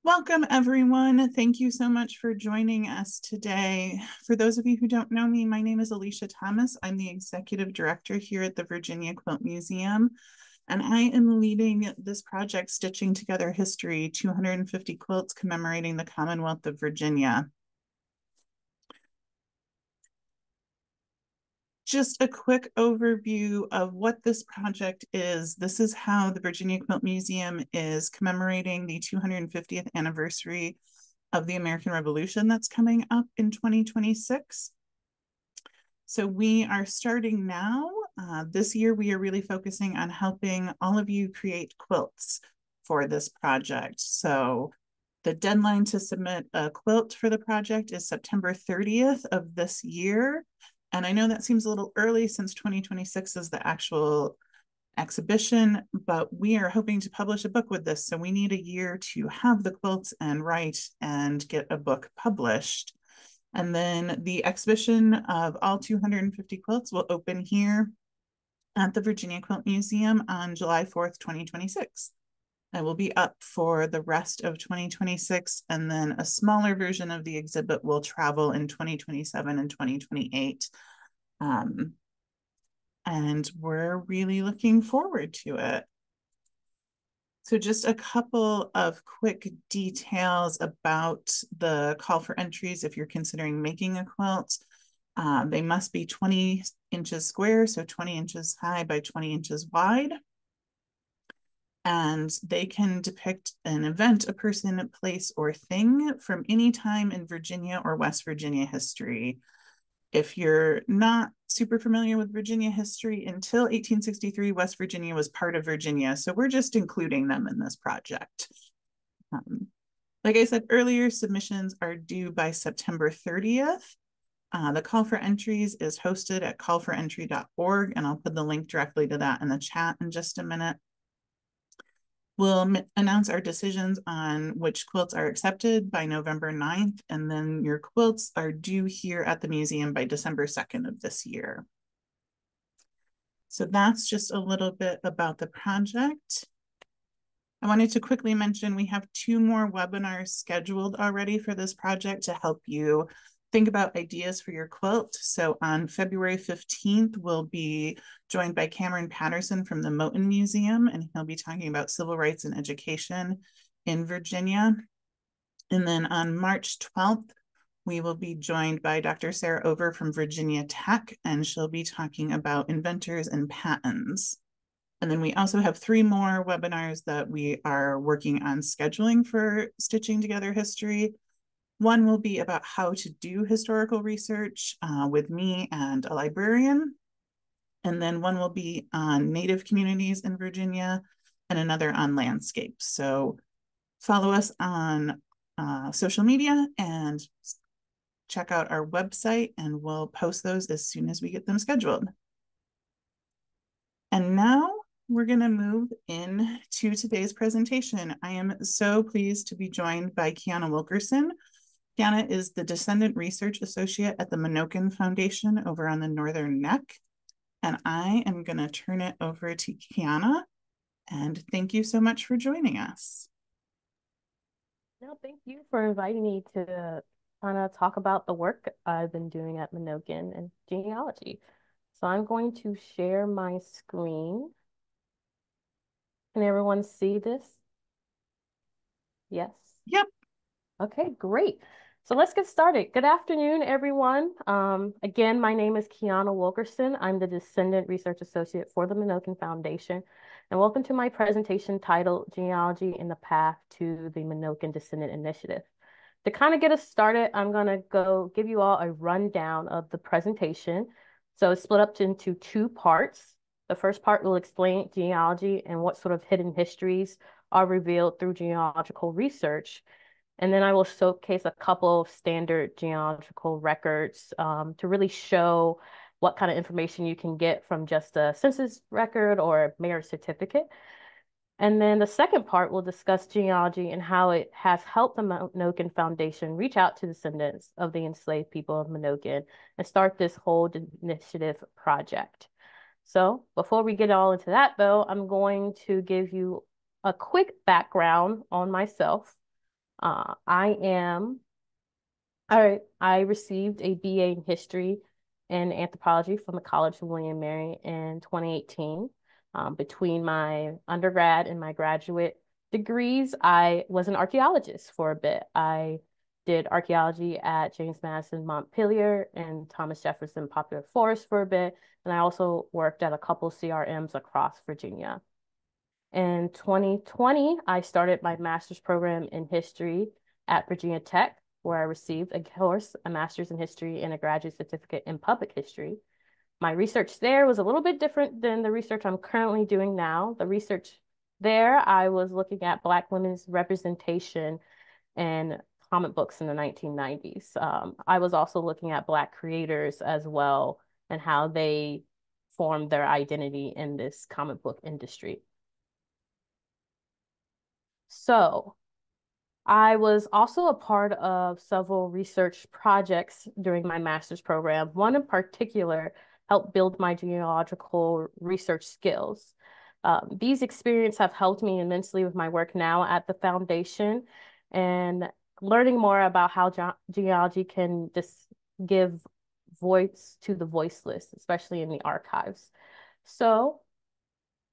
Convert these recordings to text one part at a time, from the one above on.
Welcome, everyone. Thank you so much for joining us today. For those of you who don't know me, my name is Alicia Thomas. I'm the Executive Director here at the Virginia Quilt Museum, and I am leading this project, Stitching Together History, 250 Quilts Commemorating the Commonwealth of Virginia. Just a quick overview of what this project is. This is how the Virginia Quilt Museum is commemorating the 250th anniversary of the American Revolution that's coming up in 2026. So we are starting now. This year, we are really focusing on helping all of you create quilts for this project. So the deadline to submit a quilt for the project is September 30th of this year. And I know that seems a little early since 2026 is the actual exhibition, but we are hoping to publish a book with this. So we need a year to have the quilts and write and get a book published. And then the exhibition of all 250 quilts will open here at the Virginia Quilt Museum on July 4th, 2026. It will be up for the rest of 2026, and then a smaller version of the exhibit will travel in 2027 and 2028. And we're really looking forward to it. So just a couple of quick details about the call for entries if you're considering making a quilt. They must be 20 inches square, so 20 inches high by 20 inches wide. And they can depict an event, a person, place, or thing from any time in Virginia or West Virginia history. If you're not super familiar with Virginia history, until 1863, West Virginia was part of Virginia. So we're just including them in this project. Like I said earlier, submissions are due by September 30th. The call for entries is hosted at callforentry.org, and I'll put the link directly to that in the chat in just a minute. We'll announce our decisions on which quilts are accepted by November 9th, and then your quilts are due here at the museum by December 2nd of this year. So that's just a little bit about the project. I wanted to quickly mention we have 2 more webinars scheduled already for this project to help you think about ideas for your quilt. So on February 15th, we'll be joined by Cameron Patterson from the Menokin Museum, and he'll be talking about civil rights and education in Virginia. And then on March 12th, we will be joined by Dr. Sarah Over from Virginia Tech, and she'll be talking about inventors and patents. And then we also have 3 more webinars that we are working on scheduling for Stitching Together History. One will be about how to do historical research with me and a librarian. And then one will be on Native communities in Virginia and another on landscapes. So follow us on social media and check out our website, and we'll post those as soon as we get them scheduled. And now we're going to move into today's presentation. I am so pleased to be joined by Kiana Wilkerson. Kiana is the Descendant Research Associate at the Menokin Foundation over on the Northern Neck. And I am going to turn it over to Kiana. And thank you so much for joining us. No, thank you for inviting me to kind of talk about the work I've been doing at Menokin and genealogy. So I'm going to share my screen. Can everyone see this? Yes? Yep. Okay, great. So let's get started. Good afternoon, everyone. Again, my name is Kiana Wilkerson. I'm the Descendant Research Associate for the Menokin Foundation. And welcome to my presentation titled Genealogy in the Path to the Menokin Descendant Initiative. To kind of get us started, I'm going to go give you all a rundown of the presentation. So it's split up into 2 parts. The first part will explain genealogy and what sort of hidden histories are revealed through genealogical research. And then I will showcase a couple of standard genealogical records to really show what kind of information you can get from just a census record or a marriage certificate. And then the second part will discuss genealogy and how it has helped the Menokin Foundation reach out to descendants of the enslaved people of Menokin and start this whole initiative project. So before we get all into that, though, I'm going to give you a quick background on myself. I am I received a BA in history and anthropology from the College of William and Mary in 2018. Between my undergrad and my graduate degrees, I was an archaeologist for a bit. I did archaeology at James Madison Montpelier and Thomas Jefferson Popular Forest for a bit, and I also worked at a couple CRMs across Virginia. In 2020, I started my master's program in history at Virginia Tech, where I received a master's in history and a graduate certificate in public history. My research there was a little bit different than the research I'm currently doing now. The research there, I was looking at Black women's representation in comic books in the 1990s. I was also looking at Black creators as well and how they formed their identity in this comic book industry. So I was also a part of several research projects during my master's program. One in particular helped build my genealogical research skills. These experiences have helped me immensely with my work now at the foundation and learning more about how genealogy can just give voice to the voiceless, especially in the archives. So,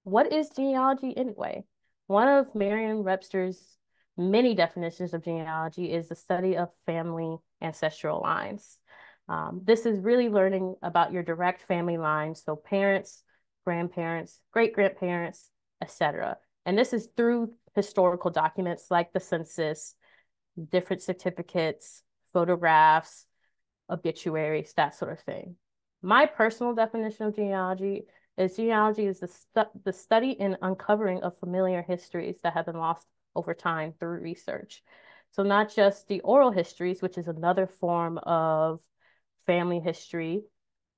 what is genealogy anyway? One of Merriam-Webster's many definitions of genealogy is the study of family ancestral lines. This is really learning about your direct family lines, so parents, grandparents, great-grandparents, etc. And this is through historical documents like the census, different certificates, photographs, obituaries, that sort of thing. My personal definition of genealogy is the study and uncovering of familiar histories that have been lost over time through research. So not just the oral histories, which is another form of family history,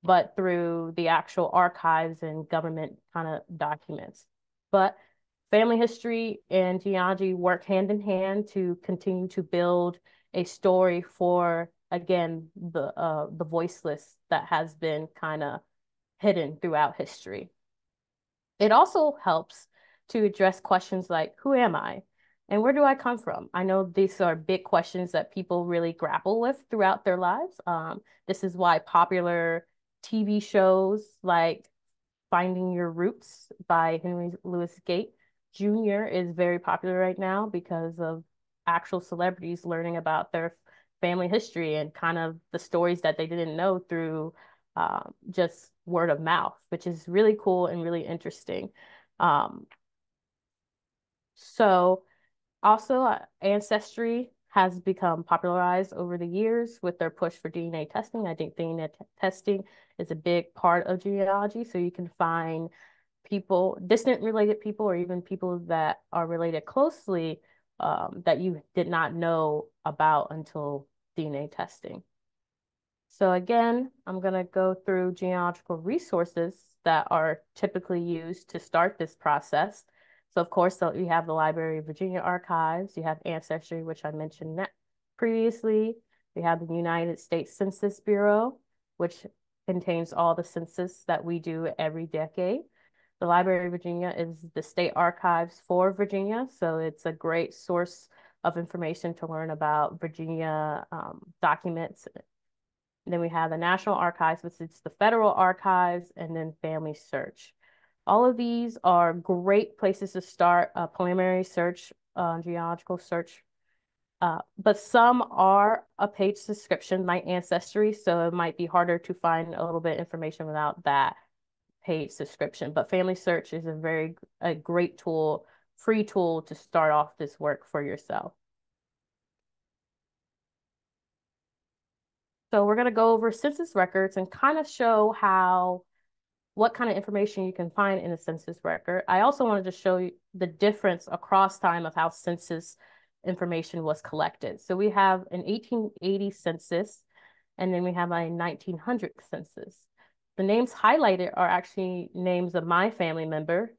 but through the actual archives and government kind of documents. But family history and genealogy work hand in hand to continue to build a story for, again, the voiceless that has been kind of hidden throughout history. It also helps to address questions like, who am I? And where do I come from? I know these are big questions that people really grapple with throughout their lives. This is why popular TV shows like Finding Your Roots by Henry Louis Gates Jr. is very popular right now because of actual celebrities learning about their family history and kind of the stories that they didn't know through just word of mouth, which is really cool and really interesting. So also, Ancestry has become popularized over the years with their push for DNA testing. I think DNA testing is a big part of genealogy. So you can find people, distant related people, or even people that are related closely that you did not know about until DNA testing. So again, I'm going to go through genealogical resources that are typically used to start this process. So of course, you have the Library of Virginia Archives, you have Ancestry, which I mentioned previously. You have the United States Census Bureau, which contains all the census that we do every decade. The Library of Virginia is the state archives for Virginia, so it's a great source of information to learn about Virginia documents. And then we have the National Archives, which is the federal archives, and then Family Search. All of these are great places to start a preliminary search, genealogical search. But some are a paid subscription, like Ancestry, so it might be harder to find a little bit of information without that paid subscription. But Family Search is a great tool, free tool to start off this work for yourself. So we're going to go over census records and kind of show what kind of information you can find in a census record. I also wanted to show you the difference across time of how census information was collected. So we have an 1880 census, and then we have a 1900 census. The names highlighted are actually names of my family members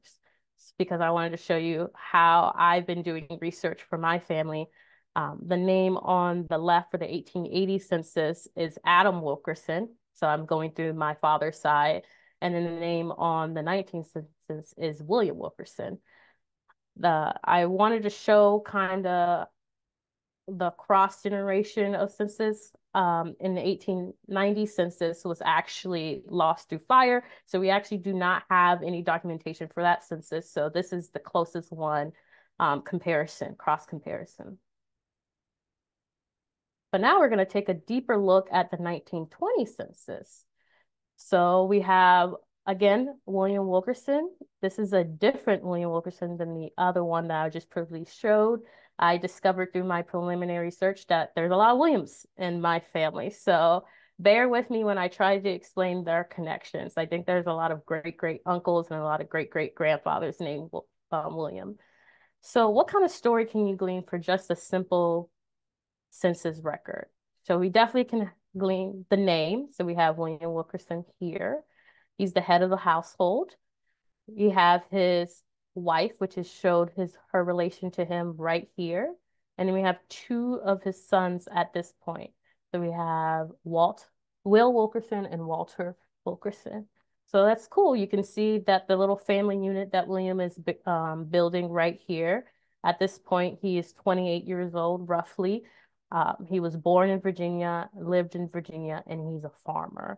because I wanted to show you how I've been doing research for my family. The name on the left for the 1880 census is Adam Wilkerson. So I'm going through my father's side. And then the name on the 19th census is William Wilkerson. I wanted to show kind of the cross generation of census in the 1890 census was actually lost through fire. So we actually do not have any documentation for that census. So this is the closest one cross comparison. But now we're going to take a deeper look at the 1920 census. So we have, again, William Wilkerson. This is a different William Wilkerson than the other one that I just previously showed. I discovered through my preliminary research that there's a lot of Williams in my family. So bear with me when I try to explain their connections. I think there's a lot of great-great uncles and a lot of great-great grandfathers named William. So what kind of story can you glean for just a simple census record? So we definitely can glean the name. So we have William Wilkerson here. He's the head of the household. You have his wife, which is showed her relation to him right here. And then we have two of his sons at this point. So we have Will Wilkerson and Walter Wilkerson. So that's cool. You can see that the little family unit that William is building right here. At this point, he is 28 years old, roughly. He was born in Virginia, lived in Virginia, and he's a farmer.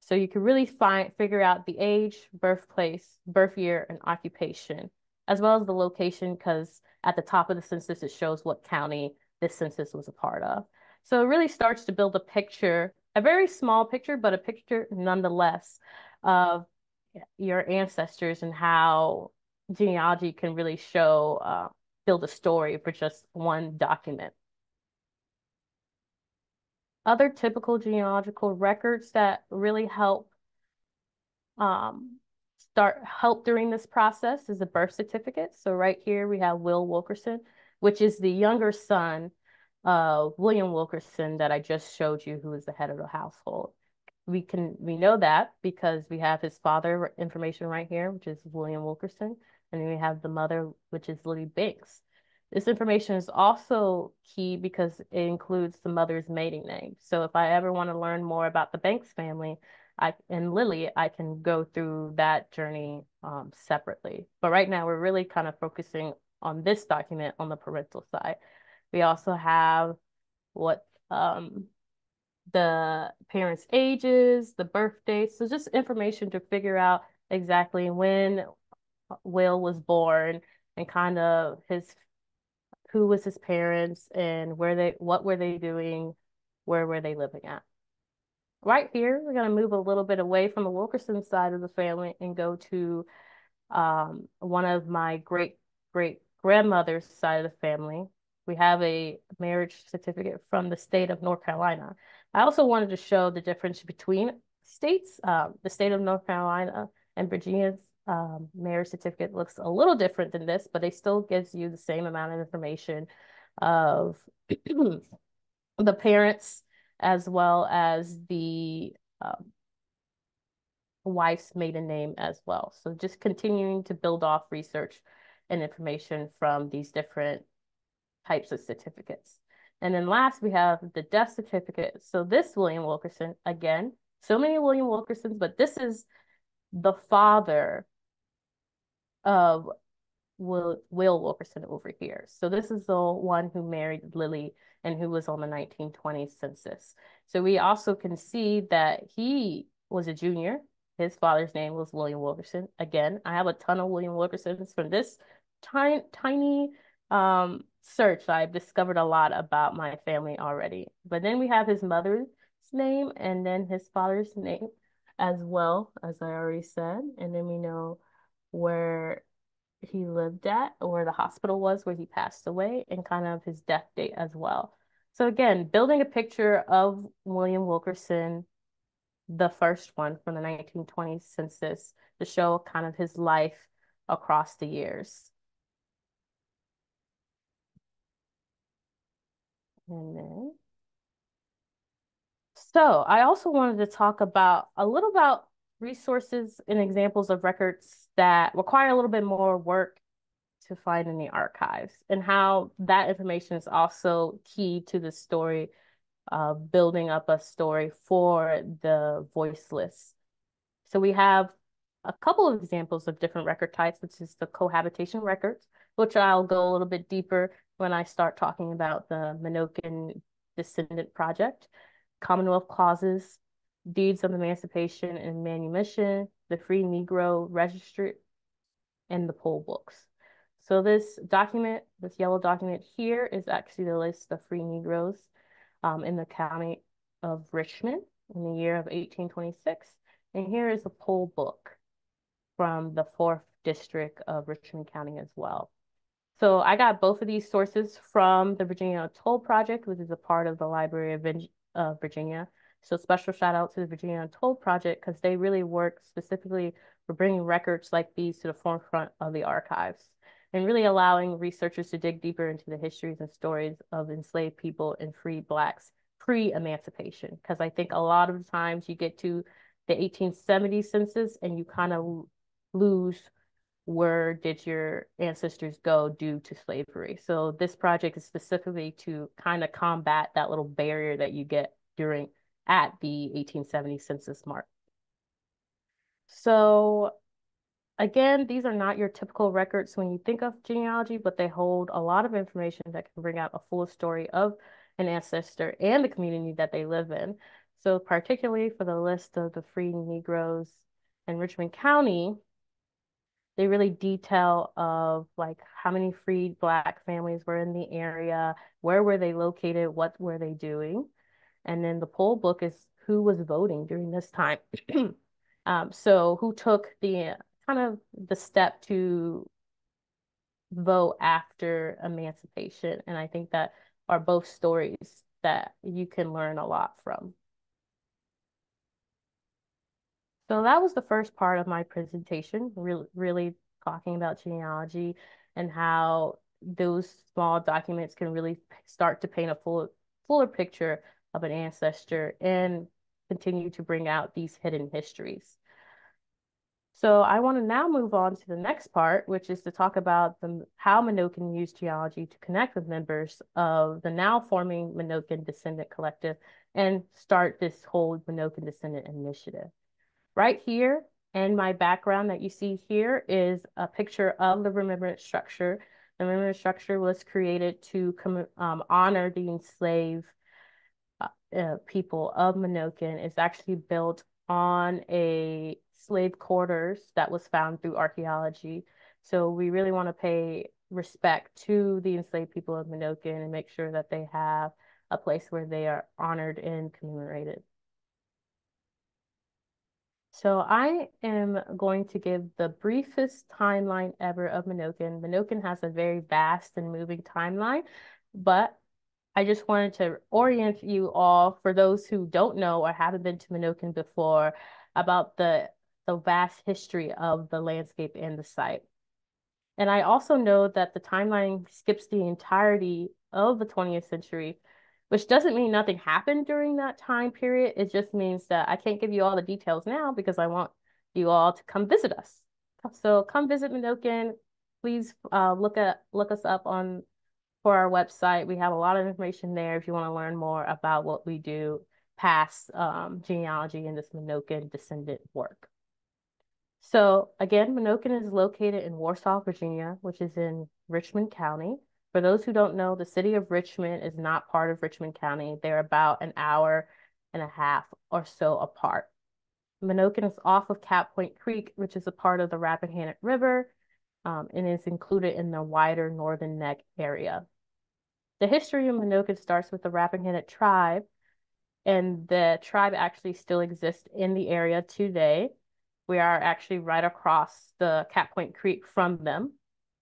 So you can really figure out the age, birthplace, birth year, and occupation, as well as the location, because at the top of the census, it shows what county this census was a part of. So it really starts to build a picture, a very small picture, but a picture nonetheless of your ancestors and how genealogy can really build a story for just one document. Other typical genealogical records that really help during this process is a birth certificate. So right here we have Will Wilkerson, which is the younger son of William Wilkerson that I just showed you, who is the head of the household. We know that because we have his father information right here, which is William Wilkerson, and then we have the mother, which is Lily Banks. This information is also key because it includes the mother's maiden name. So if I ever want to learn more about the Banks family and Lily, I can go through that journey separately. But right now, we're really kind of focusing on this document on the parental side. We also have what the parents' ages, the birth dates. So just information to figure out exactly when Will was born and kind of who was his parents and what were they doing, where were they living at. Right here, we're going to move a little bit away from the Wilkerson side of the family and go to one of my great-great-grandmother's side of the family. We have a marriage certificate from the state of North Carolina. I also wanted to show the difference between states. The state of North Carolina and Virginia's marriage certificate looks a little different than this, but it still gives you the same amount of information of the parents as well as the wife's maiden name as well. So just continuing to build off research and information from these different types of certificates. And then last, we have the death certificate. So this William Wilkerson, again, so many William Wilkersons, but this is the father of Will Wilkerson over here. So this is the one who married Lily and who was on the 1920 census. So we also can see that he was a junior. His father's name was William Wilkerson. Again, I have a ton of William Wilkersons from this tiny search. I've discovered a lot about my family already. But then we have his mother's name and then his father's name as well, as I already said. And then we know where he lived at, or where the hospital was where he passed away, and kind of his death date as well. So again, building a picture of William Wilkerson, the first one from the 1920 census, to show kind of his life across the years. And then, so I also wanted to talk a little about resources and examples of records that require a little bit more work to find in the archives, and how that information is also key to the story, building up a story for the voiceless. So we have a couple of examples of different record types, which is the cohabitation records, which I'll go a little bit deeper when I start talking about the Menokin Descendant Project, Commonwealth clauses, deeds of emancipation and manumission, the Free Negro Registry, and the poll books. So this document, this yellow document here, is actually the list of free Negroes in the county of Richmond in the year of 1826. And here is a poll book from the 4th District of Richmond County as well. So I got both of these sources from the Virginia Untold Project, which is a part of the Library of Virginia. So special shout out to the Virginia Untold Project because they really work specifically for bringing records like these to the forefront of the archives and really allowing researchers to dig deeper into the histories and stories of enslaved people and free Blacks pre-emancipation. Because I think a lot of the times you get to the 1870 census and you kind of lose where did your ancestors go due to slavery. So this project is specifically to kind of combat that little barrier that you get at the 1870 census mark. So again, these are not your typical records when you think of genealogy, but they hold a lot of information that can bring out a full story of an ancestor and the community that they live in. So particularly for the list of the free Negroes in Richmond County, they really detail of like how many freed Black families were in the area, where were they located, what were they doing. And then the poll book is who was voting during this time. So who took the kind of the step to vote after emancipation. And I think that are both stories that you can learn a lot from. So that was the first part of my presentation, really talking about genealogy and how those small documents can really start to paint a fuller picture of an ancestor and continue to bring out these hidden histories. So I want to now move on to the next part, which is to talk about how Menokin used genealogy to connect with members of the now forming Menokin Descendant Collective and start this whole Menokin Descendant initiative. Right here in my background that you see here is a picture of the remembrance structure. The remembrance structure was created to honor the enslaved people of Menokin. It's actually built on a slave quarters that was found through archaeology. So we really want to pay respect to the enslaved people of Menokin and make sure that they have a place where they are honored and commemorated. So I am going to give the briefest timeline ever of Menokin. Menokin has a very vast and moving timeline, but I just wanted to orient you all, for those who don't know or haven't been to Menokin before, about the vast history of the landscape and the site. And I also know that the timeline skips the entirety of the 20th century, which doesn't mean nothing happened during that time period. It just means that I can't give you all the details now because I want you all to come visit us. So come visit Menokin. Please look us up for our website. We have a lot of information there if you want to learn more about what we do past genealogy and this Menokin descendant work. So again, Menokin is located in Warsaw, Virginia, which is in Richmond County. For those who don't know, the city of Richmond is not part of Richmond County. They're about an hour and a half or so apart. Menokin is off of Cap Point Creek, which is a part of the Rappahannock River, and is included in the wider Northern Neck area. The history of Menokin starts with the Rappahannock tribe, and the tribe actually still exists in the area today. We are actually right across the Cap Point Creek from them,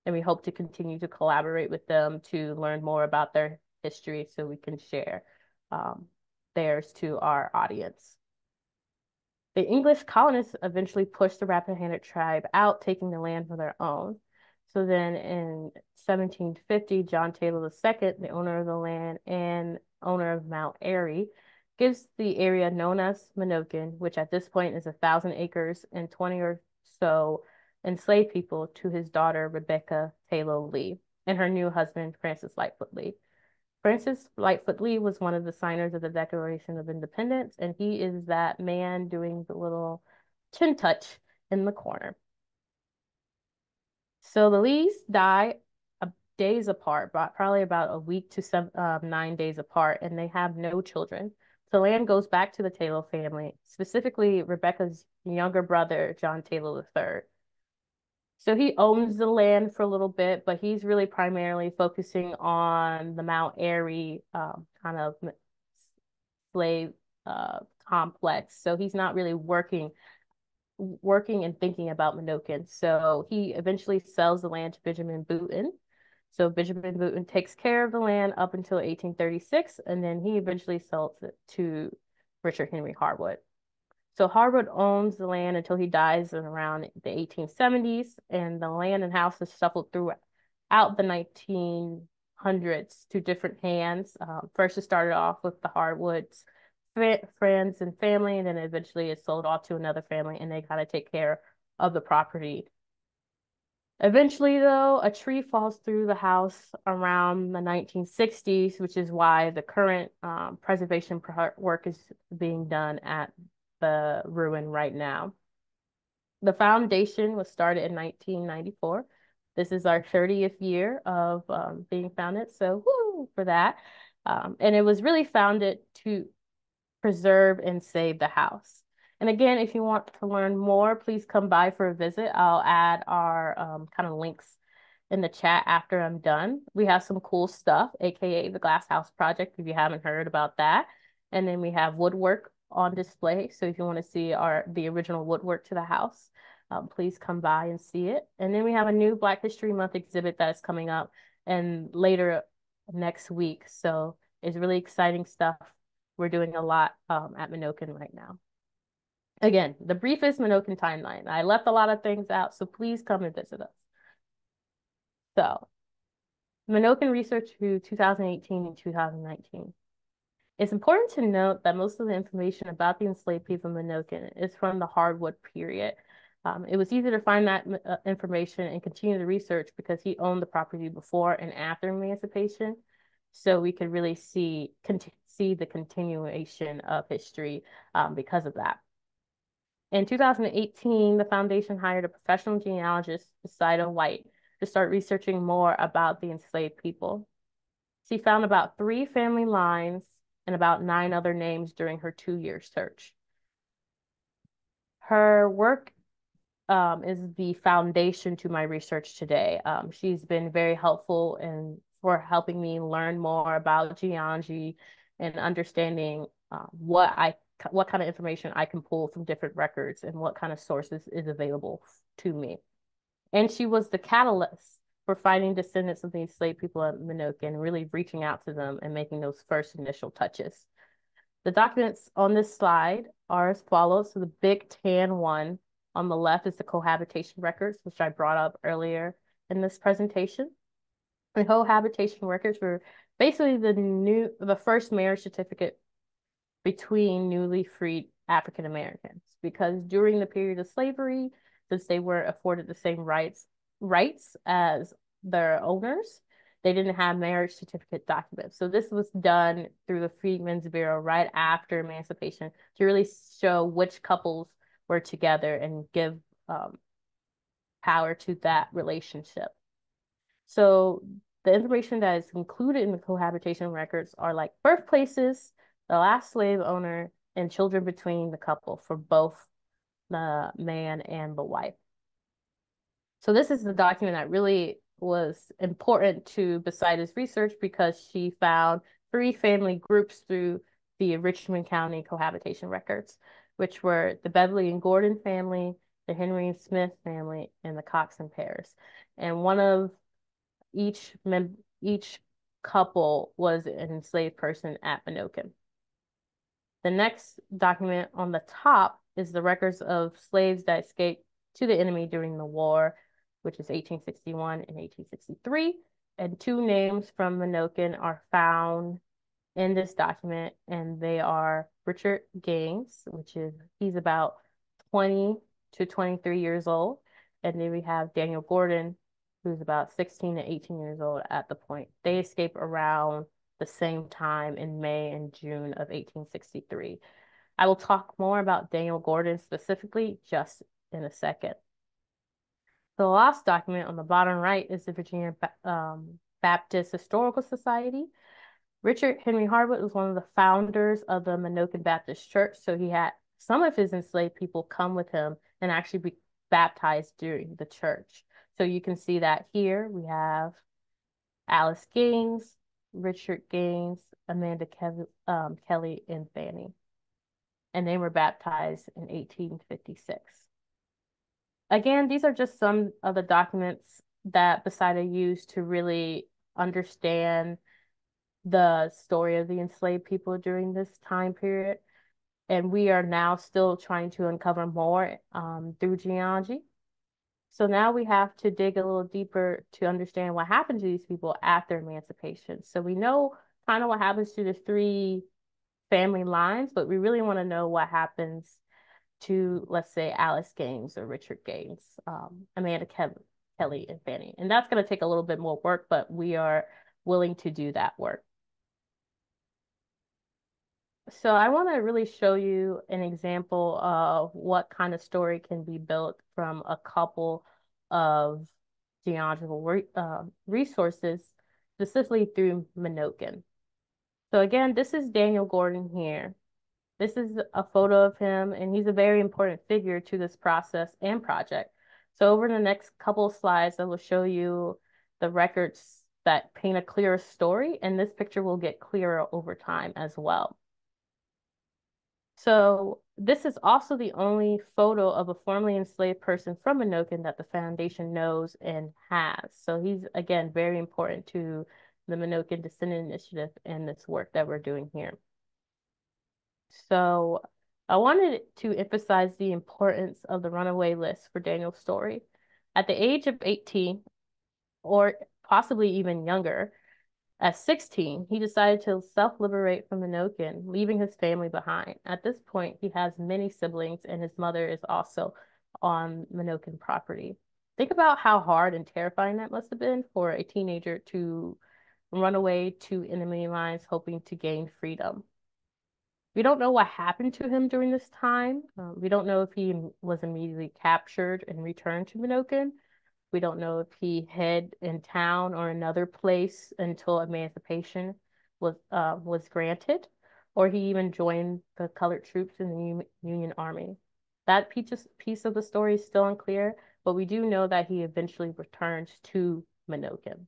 and we hope to continue to collaborate with them to learn more about their history so we can share theirs to our audience. The English colonists eventually pushed the Rappahannock tribe out, taking the land for their own. So then in 1750, John Taylor II, the owner of the land and owner of Mount Airy, gives the area known as Menokin, which at this point is 1,000 acres and 20 or so enslaved people, to his daughter, Rebecca Taylor Lee, and her new husband, Francis Lightfoot Lee. Francis Lightfoot Lee was one of the signers of the Declaration of Independence, and he is that man doing the little chin touch in the corner. So the Lees die days apart, but probably about a week to 9 days apart, and they have no children. The land goes back to the Taylor family, specifically Rebecca's younger brother, John Taylor III. So he owns the land for a little bit, but he's really primarily focusing on the Mount Airy kind of slave complex. So he's not really working and thinking about Menokin. So he eventually sells the land to Benjamin Booton. So Benjamin Booton takes care of the land up until 1836, and then he eventually sells it to Richard Henry Harwood. So Harwood owns the land until he dies in around the 1870s, and the land and house is shuffled throughout the 1900s to different hands. First, it started off with the Harwoods' friends and family, and then eventually it's sold off to another family, and they kind of take care of the property. Eventually, though, a tree falls through the house around the 1960s, which is why the current preservation work is being done at the ruin right now. The foundation was started in 1994. This is our 30th year of being founded, so woo for that. And it was really founded to preserve and save the house. And again, if you want to learn more, please come by for a visit. I'll add our kind of links in the chat after I'm done. We have some cool stuff, aka the Glass House Project, if you haven't heard about that. And then we have woodwork on display. So if you want to see the original woodwork to the house, please come by and see it. And then we have a new Black History Month exhibit that's coming up and later next week. So it's really exciting stuff. We're doing a lot at Menokin right now. Again, the briefest Menokin timeline. I left a lot of things out, so please come and visit us. So, Menokin research through 2018 and 2019. It's important to note that most of the information about the enslaved people of Menokin is from the hardwood period. It was easy to find that information and continue the research because he owned the property before and after emancipation. So we could really see the continuation of history because of that. In 2018, the foundation hired a professional genealogist, Desida White, to start researching more about the enslaved people. She found about 3 family lines and about 9 other names during her 2-year search. Her work is the foundation to my research today. She's been very helpful for helping me learn more about genealogy and understanding what kind of information I can pull from different records and what kind of sources is available to me. And she was the catalyst for finding descendants of the enslaved people at Menokin, really reaching out to them and making those first initial touches. The documents on this slide are as follows. So the big tan one on the left is the cohabitation records, which I brought up earlier in this presentation. The cohabitation records were basically the first marriage certificate between newly freed African Americans, because during the period of slavery, since they weren't afforded the same rights as their owners, they didn't have marriage certificate documents. So this was done through the Freedmen's Bureau right after emancipation to really show which couples were together and give power to that relationship. So the information that is included in the cohabitation records are like birthplaces, the last slave owner, and children between the couple for both the man and the wife. So this is the document that really was important to Besida's research because she found 3 family groups through the Richmond County cohabitation records, which were the Beverly and Gordon family, the Henry and Smith family, and the Cox and Pears. And one of each couple was an enslaved person at Menokin. The next document on the top is the records of slaves that escaped to the enemy during the war, which is 1861 and 1863. And 2 names from Menokin are found in this document, and they are Richard Gaines, he's about 20 to 23 years old. And then we have Daniel Gordon, who's about 16 to 18 years old at the point. They escaped around the same time in May and June of 1863. I will talk more about Daniel Gordon specifically just in a second. The last document on the bottom right is the Virginia Baptist Historical Society. Richard Henry Harwood was one of the founders of the Menokin Baptist Church, so he had some of his enslaved people come with him and actually be baptized during the church. So you can see that here we have Alice Gaines, Richard Gaines, Amanda Kelly, and Fanny. And they were baptized in 1856. Again, these are just some of the documents that Besida used to really understand the story of the enslaved people during this time period. And we are now still trying to uncover more through genealogy. So now we have to dig a little deeper to understand what happened to these people after emancipation. So we know kind of what happens to the three family lines, but we really want to know what happens to, let's say, Alice Gaines or Richard Gaines, Amanda Kelly, and Fanny. And that's going to take a little bit more work, but we are willing to do that work. So I want to really show you an example of what kind of story can be built from a couple of genealogical resources, specifically through Menokin. So again, this is Daniel Gordon here. This is a photo of him, and he's a very important figure to this process and project. So over the next couple of slides, I will show you the records that paint a clearer story, and this picture will get clearer over time as well. So this is also the only photo of a formerly enslaved person from Menokin that the foundation knows and has. So he's, again, very important to the Menokin Descendant Initiative and this work that we're doing here. So I wanted to emphasize the importance of the runaway list for Daniel's story. At the age of 18, or possibly even younger, at 16, he decided to self-liberate from Menokin, leaving his family behind. At this point, he has many siblings, and his mother is also on Menokin property. Think about how hard and terrifying that must have been for a teenager to run away to enemy lines, hoping to gain freedom. We don't know what happened to him during this time. We don't know if he was immediately captured and returned to Menokin. We don't know if he hid in town or another place until emancipation was granted, or he even joined the colored troops in the Union Army. That piece of the story is still unclear, but we do know that he eventually returns to Menokin.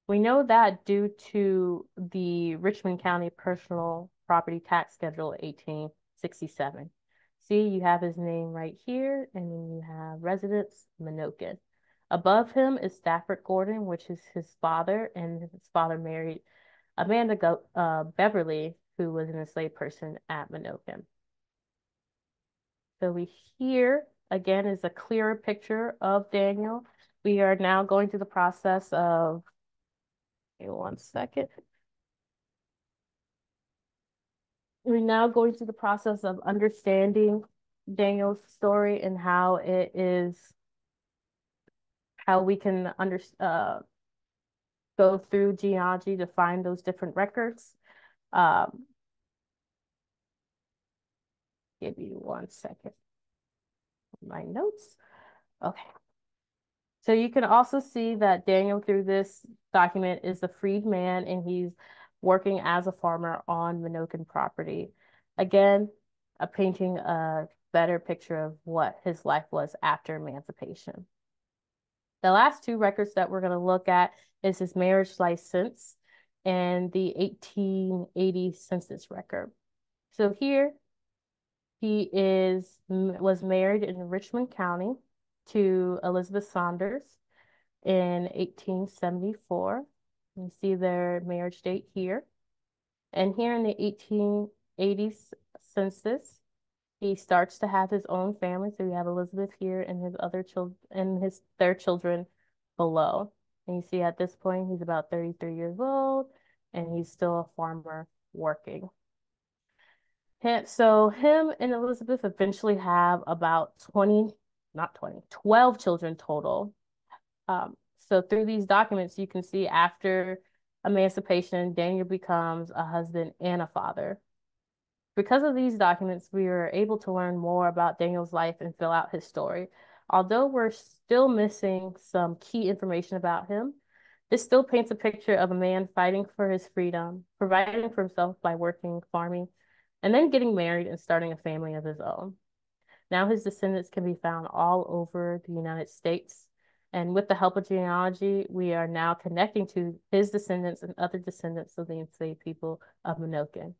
We know that due to the Richmond County Personal Property Tax Schedule 1867. See, you have his name right here, and then you have residence, Menokin. Above him is Stafford Gordon, which is his father, and his father married Amanda Beverly, who was an enslaved person at Menokin. So here, again, is a clearer picture of Daniel. We are now going through the process of, one second. We're now going through the process of understanding Daniel's story and how we can go through genealogy to find those different records. Give you 1 second. My notes. Okay. So you can also see that Daniel, through this document, is a freed man, and he's working as a farmer on Menokin property. Again, painting a better picture of what his life was after emancipation. The last two records that we're going to look at is his marriage license and the 1880 census record. So here he was married in Richmond County to Elizabeth Saunders in 1874. You see their marriage date here. And here in the 1880s census, he starts to have his own family. So we have Elizabeth here and his other children and their children below. And you see at this point, he's about 33 years old, and he's still a farmer working. So him and Elizabeth eventually have about 12 children total. So through these documents, you can see after emancipation, Daniel becomes a husband and a father. Because of these documents, we were able to learn more about Daniel's life and fill out his story. Although we're still missing some key information about him, This still paints a picture of a man fighting for his freedom, providing for himself by working, farming, and then getting married and starting a family of his own. Now his descendants can be found all over the United States. And with the help of genealogy, we are now connecting to his descendants and other descendants of the enslaved people of Menokin.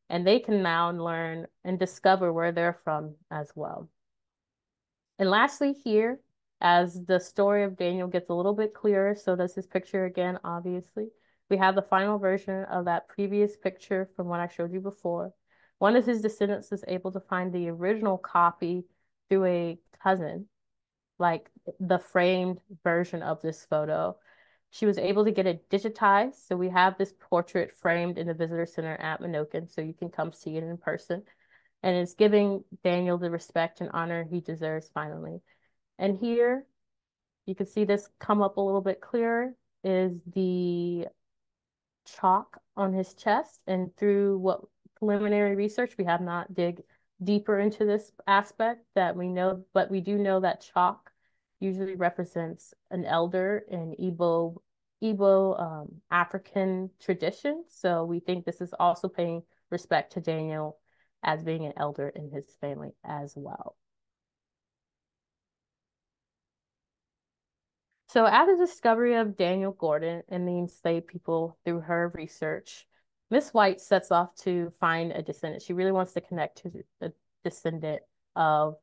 And they can now learn and discover where they're from as well. And lastly, here, as the story of Daniel gets a little bit clearer, so does his picture again, obviously. We have the final version of that previous picture from what I showed you before. One of his descendants is able to find the original copy through a cousin, like the framed version of this photo. She was able to get it digitized. So we have this portrait framed in the visitor center at Menokin, so you can come see it in person. And it's giving Daniel the respect and honor he deserves finally. And here, you can see this come up a little bit clearer, is the chalk on his chest. And through what preliminary research, we have not dig deeper into this aspect that we know, but we do know that chalk usually represents an elder in Igbo African tradition. So we think this is also paying respect to Daniel as being an elder in his family as well. So after the discovery of Daniel Gordon and the enslaved people through her research, Miss White sets off to find a descendant. She really wants to connect to the descendant of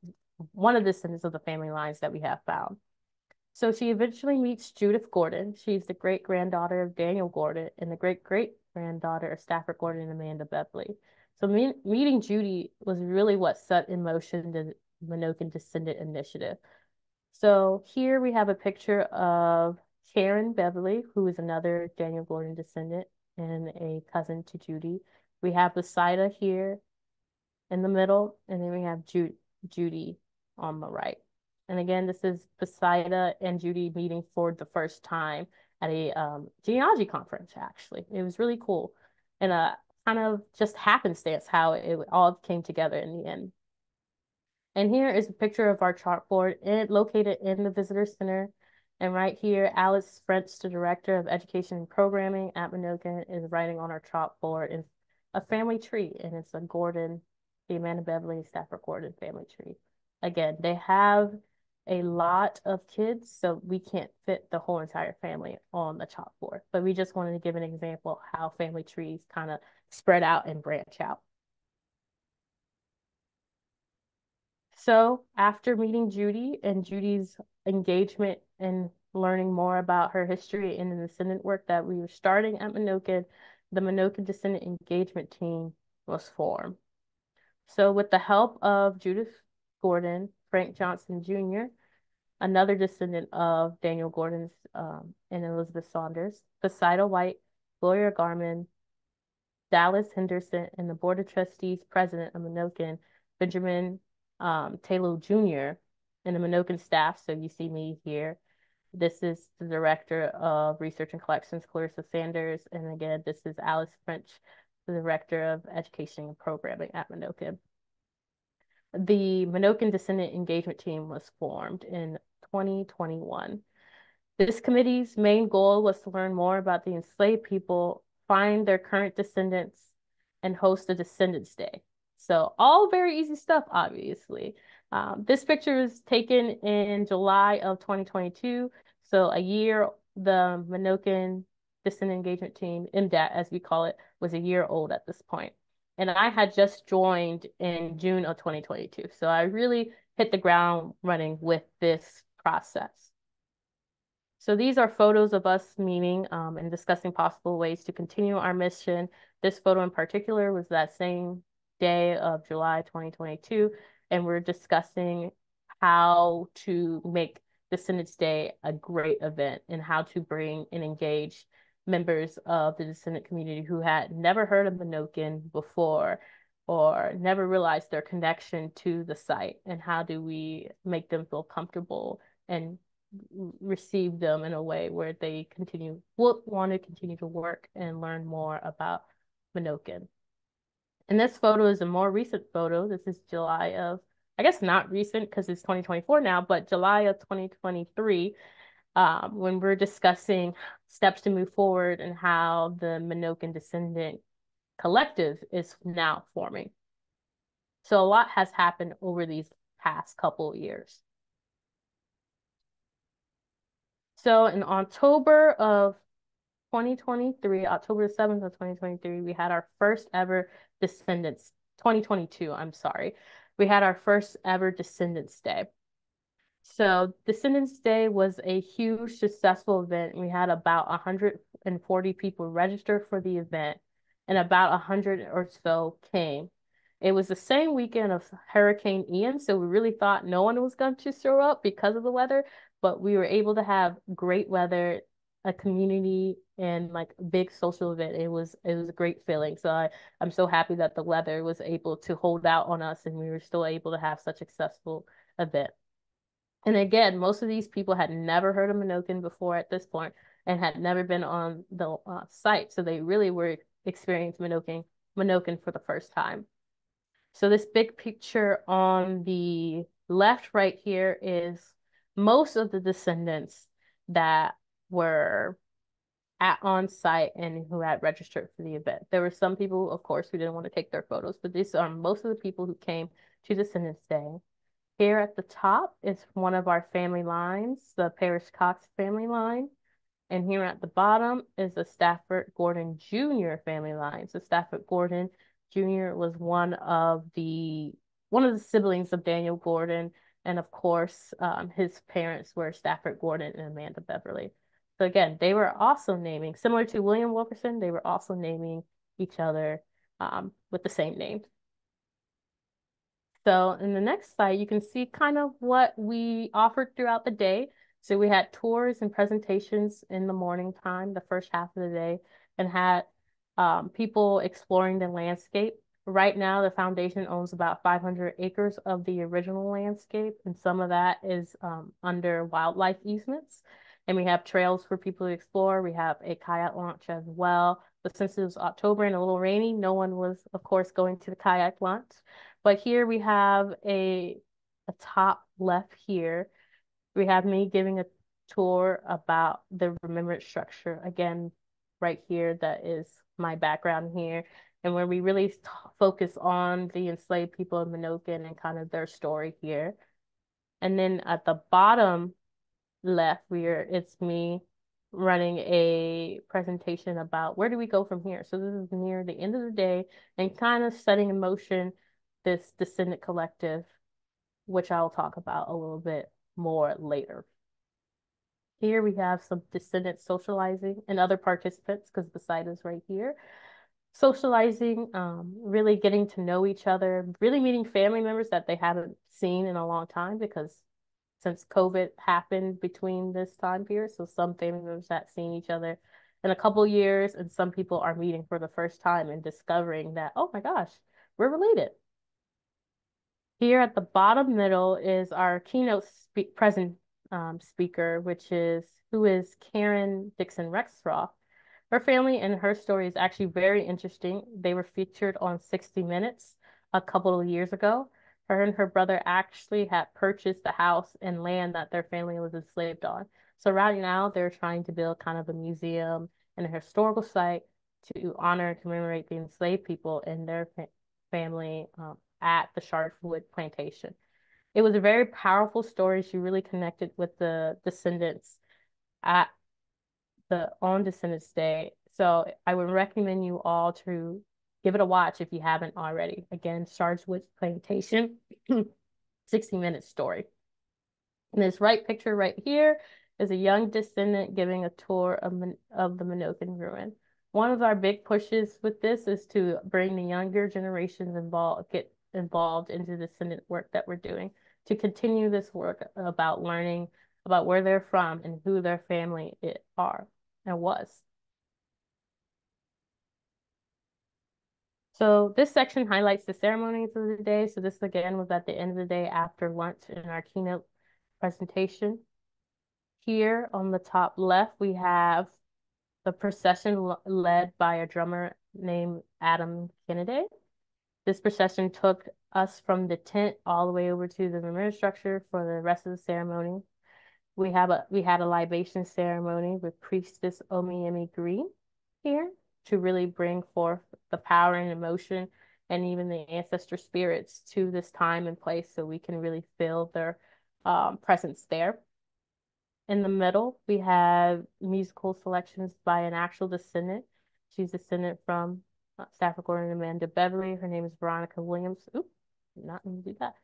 one of the descendants of the family lines that we have found. So she eventually meets Judith Gordon. She's the great-granddaughter of Daniel Gordon and the great-great-granddaughter of Stafford Gordon and Amanda Beverly. So meeting Judy was really what set in motion the Menokin Descendant Initiative. So here we have a picture of Karen Beverly, who is another Daniel Gordon descendant and a cousin to Judy. We have Besida here in the middle, and then we have Judy on the right. And again, this is Besida and Judy meeting for the first time at a genealogy conference, actually. It was really cool. And kind of just happenstance how it all came together in the end. And here is a picture of our chalkboard located in the visitor center. And right here, Alice French, the Director of Education and Programming at Menokin, is writing on our chalkboard in a family tree. And it's a Gordon, the Amanda Beverly Stafford Gordon family tree. Again, they have a lot of kids, so we can't fit the whole entire family on the chalkboard. But we just wanted to give an example of how family trees kind of spread out and branch out. So after meeting Judy and Judy's engagement and learning more about her history and the descendant work that we were starting at Menokin, the Menokin Descendant Engagement Team was formed. So with the help of Judith Gordon, Frank Johnson Jr., another descendant of Daniel Gordon's and Elizabeth Saunders, Besida White, Gloria Garman, Dallas Henderson, and the Board of Trustees President of Menokin, Benjamin Taylor Jr., and the Menokin staff. So you see me here. This is the Director of Research and Collections, Clarissa Sanders. And again, this is Alice French, the Director of Education and Programming at Menokin. The Menokin Descendant Engagement Team was formed in 2021. This committee's main goal was to learn more about the enslaved people, find their current descendants, and host a Descendants Day. So all very easy stuff, obviously. This picture was taken in July of 2022. So a year, the Menokin Descendant Engagement Team, MDAT as we call it, was a year old at this point. And I had just joined in June of 2022. So I really hit the ground running with this process. So these are photos of us meeting and discussing possible ways to continue our mission. This photo in particular was that same day of July 2022, and we're discussing how to make Descendants Day a great event and how to bring and engage members of the descendant community who had never heard of Menokin before or never realized their connection to the site, and how do we make them feel comfortable and receive them in a way where they want to continue to work and learn more about Menokin. And this photo is a more recent photo. This is July of, I guess not recent because it's 2024 now, but July of 2023. when we're discussing steps to move forward and how the Menokin Descendant Collective is now forming. So a lot has happened over these past couple of years. So in October of 2023, October 7th of 2023, we had our first ever Descendants, 2022, I'm sorry. We had our first ever Descendants Day. So Descendants Day was a huge successful event. We had about 140 people register for the event, and about 100 or so came. It was the same weekend of Hurricane Ian, so we really thought no one was going to show up because of the weather, but we were able to have great weather, a community, and like a big social event. It was a great feeling. So I'm so happy that the weather was able to hold out on us and we were still able to have such a successful event. And again, most of these people had never heard of Menokin before at this point and had never been on the site. So they really were experiencing Menokin for the first time. So this big picture on the left right here is most of the descendants that were on site and who had registered for the event. There were some people, of course, who didn't want to take their photos, but these are most of the people who came to Descendants Day. Here at the top is one of our family lines, the Parrish Cox family line. And here at the bottom is the Stafford Gordon Jr. family line. So Stafford Gordon Jr. was one of the siblings of Daniel Gordon. And of course, his parents were Stafford Gordon and Amanda Beverly. So again, they were also naming, similar to William Wilkerson, they were also naming each other with the same names. So in the next slide, you can see kind of what we offered throughout the day. So we had tours and presentations in the morning time, the first half of the day, and had people exploring the landscape. Right now, the foundation owns about 500 acres of the original landscape, and some of that is under wildlife easements. And we have trails for people to explore. We have a kayak launch as well. But since it was October and a little rainy, no one was, of course, going to the kayak launch. But here we have a top left here. We have me giving a tour about the remembrance structure. Again, right here, that is my background here. And where we really focus on the enslaved people of Menokin and kind of their story here. And then at the bottom left, it's me running a presentation about where do we go from here. So this is near the end of the day and kind of setting in motion this Descendant Collective, which I'll talk about a little bit more later. Here we have some descendants socializing and other participants because the site is right here. Socializing, really getting to know each other, really meeting family members that they haven't seen in a long time because since COVID happened between this time period. So some family members have seen each other in a couple years and some people are meeting for the first time and discovering that, oh my gosh, we're related. Here at the bottom middle is our keynote speaker, who is Karen Dixon Rexroth. Her family and her story is actually very interesting. They were featured on 60 Minutes a couple of years ago. Her and her brother actually had purchased the house and land that their family was enslaved on. So right now they're trying to build kind of a museum and a historical site to honor and commemorate the enslaved people and their family at the Sharpwood Plantation. It was a very powerful story. She really connected with the descendants on Descendants Day. So I would recommend you all to give it a watch if you haven't already. Again, Sharpwood Plantation, 60 Minutes story. And this right picture right here is a young descendant giving a tour of the Menokin ruin. One of our big pushes with this is to bring the younger generations get involved into the descendant work that we're doing, to continue this work about learning about where they're from and who their family are and was. So this section highlights the ceremonies of the day. So this again was at the end of the day after lunch in our keynote presentation. Here on the top left, we have the procession led by a drummer named Adam Kennedy. This procession took us from the tent all the way over to the remembrance structure for the rest of the ceremony. We had a libation ceremony with Priestess Omiemi Green here to really bring forth the power and emotion and even the ancestor spirits to this time and place so we can really feel their presence there. In the middle, we have musical selections by an actual descendant. She's descendant from Stafford Gordon and Amanda Beverly. Her name is Veronica Williams. Oop, did not mean to do that.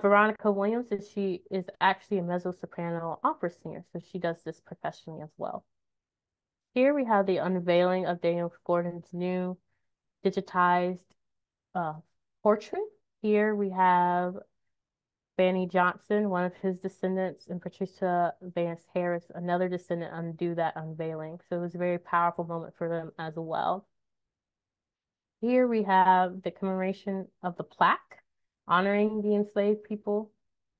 Veronica Williams, she is actually a mezzo-soprano opera singer, so she does this professionally as well. Here we have the unveiling of Daniel Gordon's new digitized portrait. Here we have Fanny Johnson, one of his descendants, and Patricia Vance Harris, another descendant, undo that unveiling. So it was a very powerful moment for them as well. Here we have the commemoration of the plaque honoring the enslaved people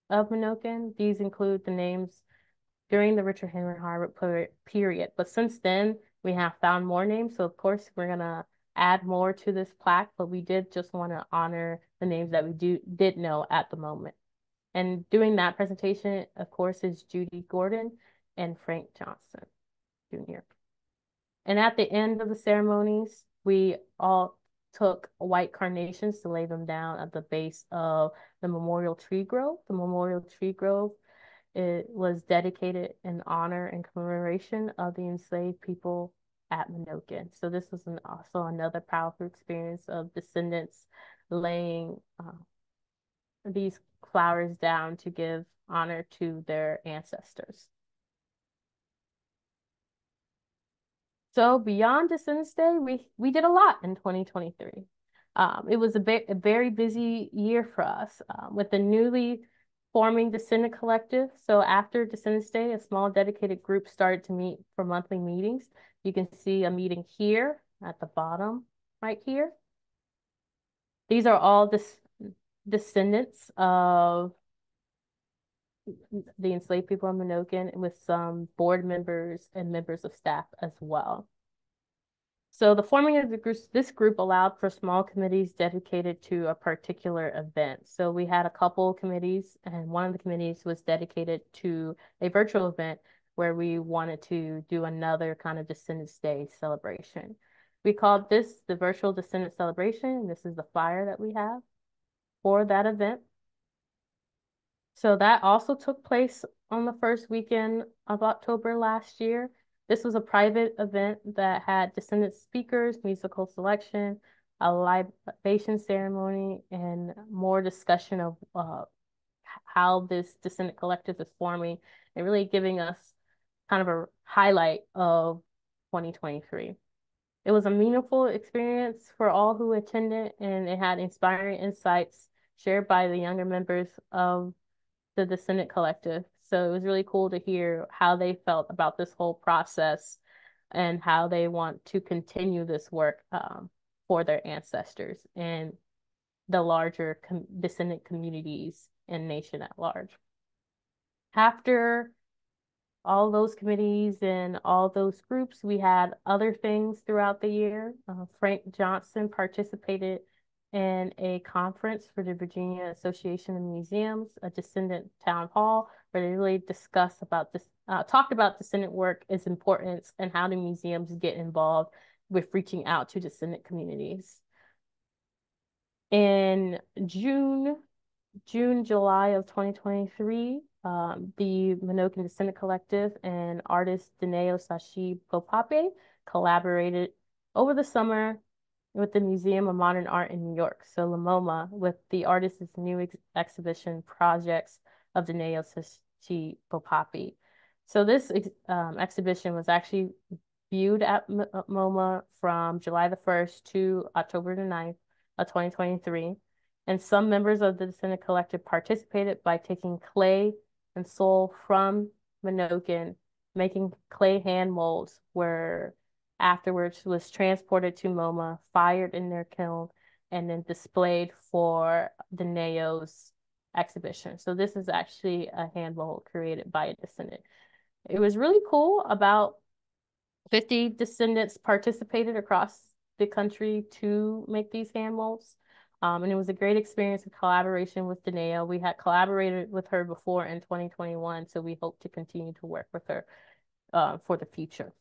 of Menokin. These include the names during the Richard Henry Harvard period. But since then, we have found more names. So of course, we're gonna add more to this plaque, but we did just want to honor the names that we did know at the moment. And doing that presentation, of course, is Judy Gordon and Frank Johnson Jr. And at the end of the ceremonies, we all took white carnations to lay them down at the base of the Memorial Tree Grove. The Memorial Tree Grove, it was dedicated in honor and commemoration of the enslaved people at Menokin. So this was also another powerful experience of descendants laying these flowers down to give honor to their ancestors. So beyond Descendants Day, we did a lot in 2023. It was a very busy year for us with the newly forming Descendant Collective. So after Descendants Day, a small dedicated group started to meet for monthly meetings. You can see a meeting here at the bottom right here. These are all descendants of the enslaved people of Menokin, with some board members and members of staff as well. So the forming of this group allowed for small committees dedicated to a particular event. So we had a couple committees, and one of the committees was dedicated to a virtual event where we wanted to do another kind of Descendants Day celebration. We called this the Virtual Descendant Celebration. This is the flyer that we have for that event. So that also took place on the first weekend of October last year. This was a private event that had descendant speakers, musical selection, a libation ceremony, and more discussion of how this descendant collective is forming, and really giving us kind of a highlight of 2023. It was a meaningful experience for all who attended, and it had inspiring insights shared by the younger members of the Descendant Collective. So it was really cool to hear how they felt about this whole process and how they want to continue this work for their ancestors and the larger descendant communities and nation at large. After all those committees and all those groups, we had other things throughout the year. Frank Johnson participated in a conference for the Virginia Association of Museums, a descendant town hall, where they really discussed about this, talked about descendant work, its importance, and how do museums get involved with reaching out to descendant communities. In July of 2023, the Menokin Descendant Collective and artist Dineo Sashi Popape collaborated over the summer with the Museum of Modern Art in New York, so LaMOMA, with the artist's new exhibition projects of Dineo Sashi Popape. So this exhibition was actually viewed at MoMA from July the 1st to October the 9th of 2023. And some members of the Descendant Collective participated by taking clay and soil from Menokin, making clay hand molds, where afterwards was transported to MoMA, fired in their kiln, and then displayed for the Neo's exhibition. So this is actually a hand mold created by a descendant. It was really cool. About 50 descendants participated across the country to make these hand molds. And it was a great experience in collaboration with Danae. We had collaborated with her before in 2021, so we hope to continue to work with her for the future.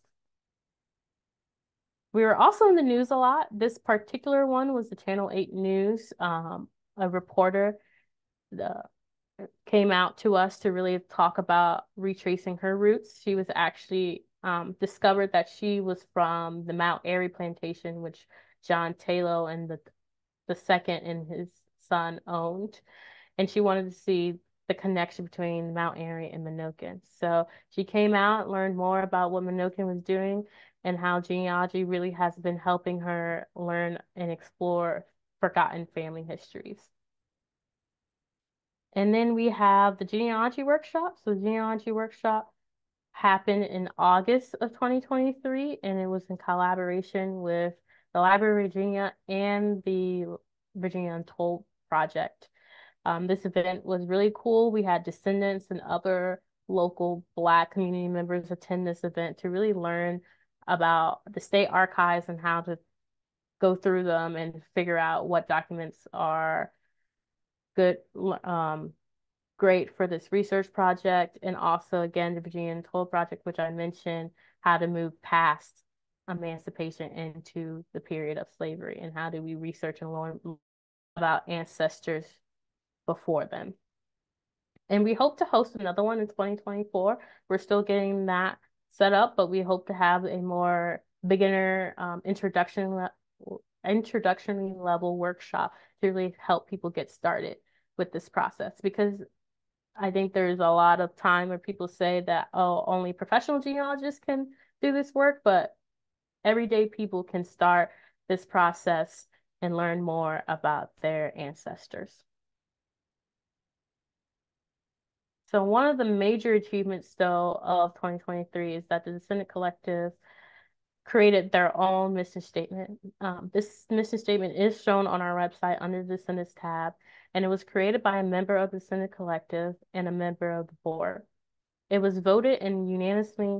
We were also in the news a lot. This particular one was the Channel 8 News. A reporter came out to us to really talk about retracing her roots. She was actually discovered that she was from the Mount Airy plantation, which John Taylor and the second and his son owned. And she wanted to see the connection between Mount Airy and Menokin. So she came out, learned more about what Menokin was doing and how genealogy really has been helping her learn and explore forgotten family histories. And then we have the genealogy workshop. So the genealogy workshop happened in August of 2023, and it was in collaboration with the Library of Virginia and the Virginia Untold project. This event was really cool. We had descendants and other local Black community members attend this event to really learn about the state archives and how to go through them and figure out what documents are good, great for this research project. And also, again, the Virginia Untold project, which I mentioned, how to move past emancipation into the period of slavery and how do we research and learn about ancestors before them. And we hope to host another one in 2024. We're still getting that set up, but we hope to have a more beginner introductory level workshop to really help people get started with this process. Because I think there's a lot of time where people say that, oh, only professional genealogists can do this work, but everyday people can start this process and learn more about their ancestors. So one of the major achievements, though, of 2023 is that the Descendant Collective created their own mission statement. This mission statement is shown on our website under the Descendants tab, and it was created by a member of the Descendant Collective and a member of the board. It was voted and unanimously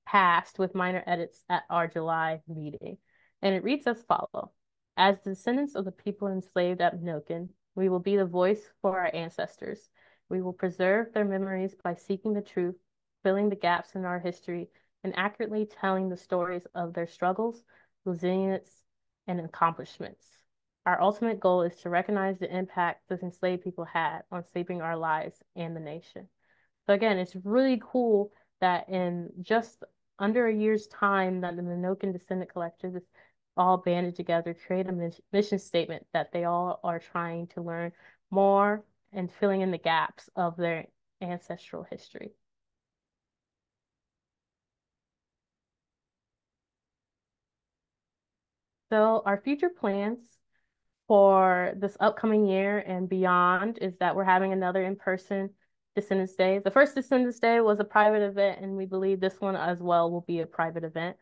passed with minor edits at our July meeting, and it reads as follows. As descendants of the people enslaved at Menokin, we will be the voice for our ancestors. We will preserve their memories by seeking the truth, filling the gaps in our history, and accurately telling the stories of their struggles, resilience, and accomplishments. Our ultimate goal is to recognize the impact the enslaved people had on shaping our lives and the nation. So again, it's really cool that in just under a year's time that the Menokin Descendant Collective is all banded together, create a mission statement that they all are trying to learn more and filling in the gaps of their ancestral history. So our future plans for this upcoming year and beyond is that we're having another in-person Descendants Day. The first Descendants Day was a private event, and we believe this one as well will be a private event.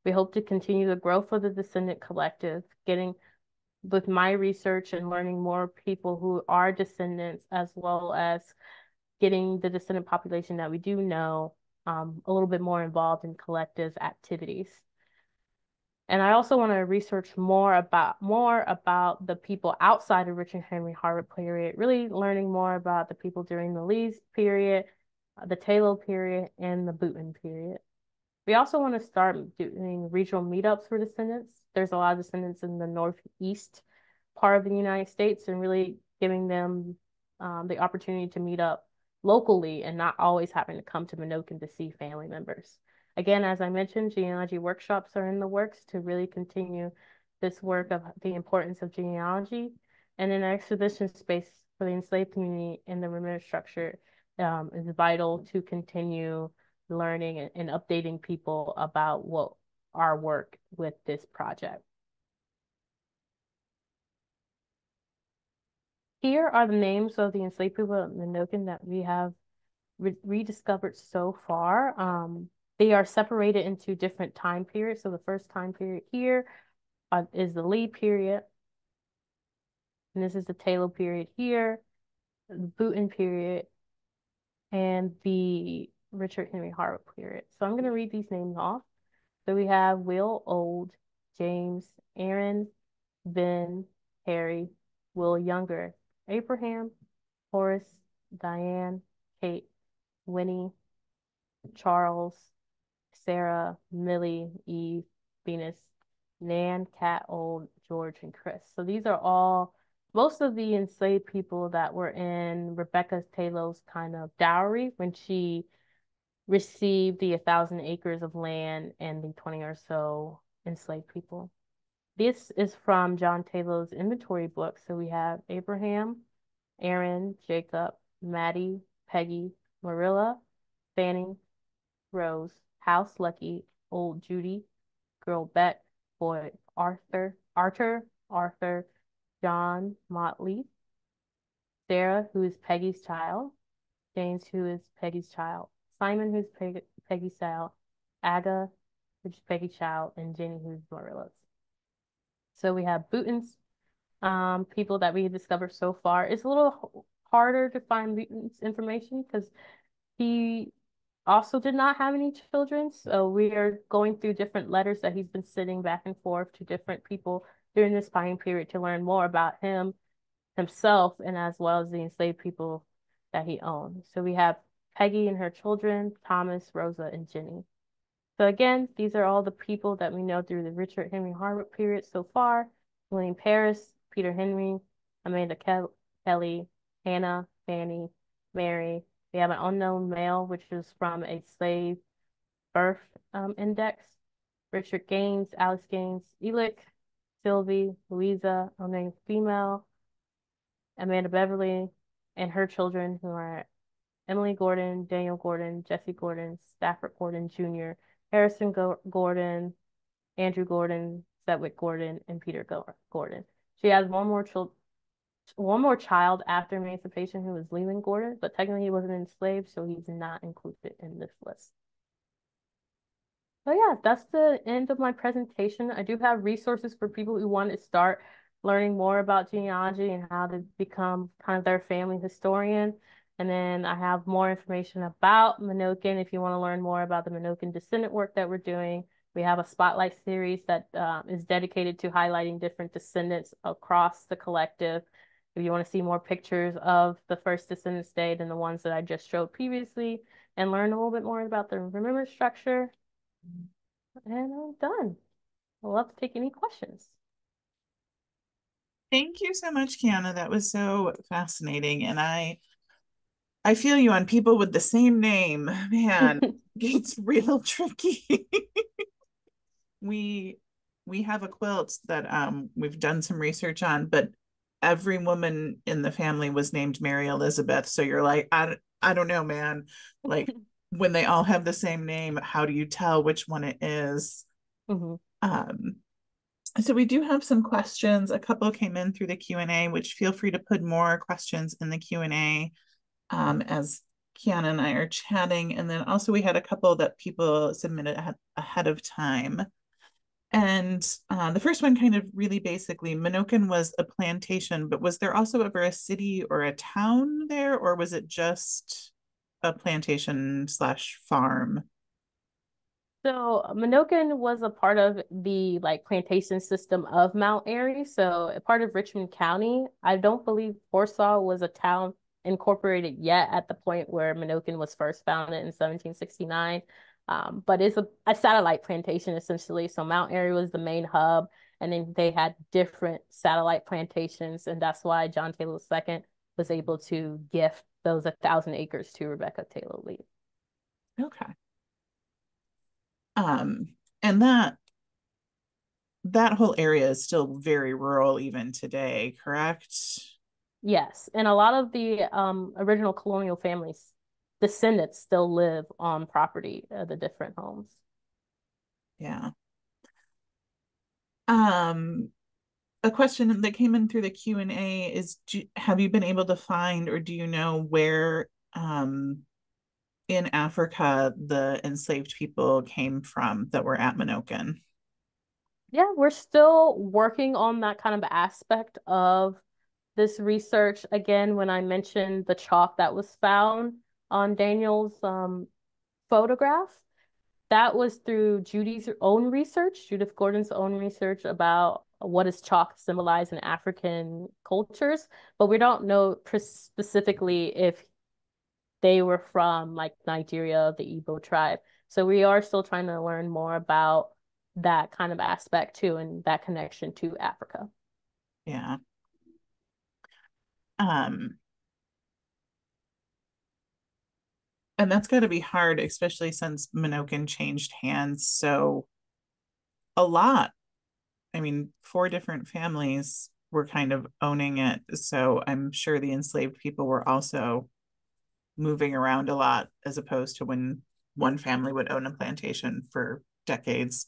We hope to continue the growth of the Descendant Collective, getting with my research and learning more people who are descendants, as well as getting the descendant population that we do know a little bit more involved in collective activities. And I also want to research more about the people outside of Richard Henry Harvard period, really learning more about the people during the Lee's period, the Taylor period, and the Booten period. We also want to start doing regional meetups for descendants. There's a lot of descendants in the Northeast part of the United States, and really giving them the opportunity to meet up locally and not always having to come to Menokin to see family members. Again, as I mentioned, genealogy workshops are in the works to really continue this work of the importance of genealogy, and an exhibition space for the enslaved community in the remnant structure is vital to continue learning and updating people about what our work with this project. Here are the names of the enslaved people of Menokin that we have rediscovered so far. They are separated into different time periods. So the first time period here is the Lee period. And this is the Taylor period here, the Booten period, and the Richard Henry Harvard period. So I'm going to read these names off. So we have Will, Old, James, Aaron, Ben, Harry, Will Younger, Abraham, Horace, Diane, Kate, Winnie, Charles, Sarah, Millie, Eve, Venus, Nan, Cat, Old, George, and Chris. So these are all most of the enslaved people that were in Rebecca Taylor's kind of dowry when she received the 1,000 acres of land and the 20 or so enslaved people. This is from John Taylor's inventory book. So we have Abraham, Aaron, Jacob, Maddie, Peggy, Marilla, Fanny, Rose, House Lucky, Old Judy, Girl Beck, Boy Arthur, John Motley, Sarah, who is Peggy's child, James, who is Peggy's child, Simon, who's Peggy's child, Aga, which is Peggy's child, and Jenny, who's Marilla's. So we have Booton's people that we discovered so far. It's a little harder to find Booton's information because he also did not have any children. So we are going through different letters that he's been sending back and forth to different people during this time period to learn more about himself, and as well as the enslaved people that he owned. So we have Peggy and her children, Thomas, Rosa, and Jenny. So again, these are all the people that we know through the Richard Henry Harvard period so far. William Paris, Peter Henry, Amanda Kelly, Hannah, Fanny, Mary. We have an unknown male, which is from a slave birth index. Richard Gaines, Alice Gaines, Elick, Sylvie, Louisa, unnamed female, Amanda Beverly, and her children, who are Emily Gordon, Daniel Gordon, Jesse Gordon, Stafford Gordon Jr., Harrison Gordon, Andrew Gordon, Sedgwick Gordon, and Peter Gordon. She has one more child after emancipation who was Leland Gordon, but technically he wasn't enslaved, so he's not included in this list. So yeah, that's the end of my presentation. I do have resources for people who want to start learning more about genealogy and how to become kind of their family historian. And then I have more information about Menokin if you want to learn more about the Menokin descendant work that we're doing. We have a spotlight series that is dedicated to highlighting different descendants across the collective. If you want to see more pictures of the first Descendants Day than the ones that I just showed previously and learn a little bit more about the remembrance structure. And I'm done. I'd love to take any questions. Thank you so much, Kiana. That was so fascinating. And I feel you on people with the same name. Man, it's real tricky. we have a quilt that we've done some research on, but every woman in the family was named Mary Elizabeth. So you're like, I don't know, man. Like when they all have the same name, how do you tell which one it is? So we do have some questions. A couple came in through the Q&A, which feel free to put more questions in the Q&A as Kiana and I are chatting. And then also we had a couple that people submitted ahead of time. And the first one kind of really basically, Menokin was a plantation, but was there also ever a city or a town there, or was it just a plantation slash farm? So Menokin was a part of the plantation system of Mount Airy. So a part of Richmond County. I don't believe Warsaw was a town incorporated yet at the point where Menokin was first founded in 1769. But it's a satellite plantation essentially. So Mount Airy was the main hub, and then they had different satellite plantations, and that's why John Taylor II was able to gift those 1,000 acres to Rebecca Taylor Lee. Okay. And that whole area is still very rural even today, correct? Yes, and a lot of the original colonial families, descendants still live on property of the different homes. Yeah. A question that came in through the Q&A is, have you been able to find, or do you know where in Africa the enslaved people came from that were at Menokin? Yeah, we're still working on that kind of aspect of this research. Again, when I mentioned the chalk that was found on Daniel's photograph, that was through Judith Gordon's own research about what does chalk symbolize in African cultures, but we don't know specifically if they were from like Nigeria, the Igbo tribe. So we are still trying to learn more about that kind of aspect too, and that connection to Africa. Yeah. Um, and that's got to be hard, especially since Menokin changed hands so a lot. I mean, four different families were kind of owning it. So I'm sure the enslaved people were also moving around a lot as opposed to when one family would own a plantation for decades.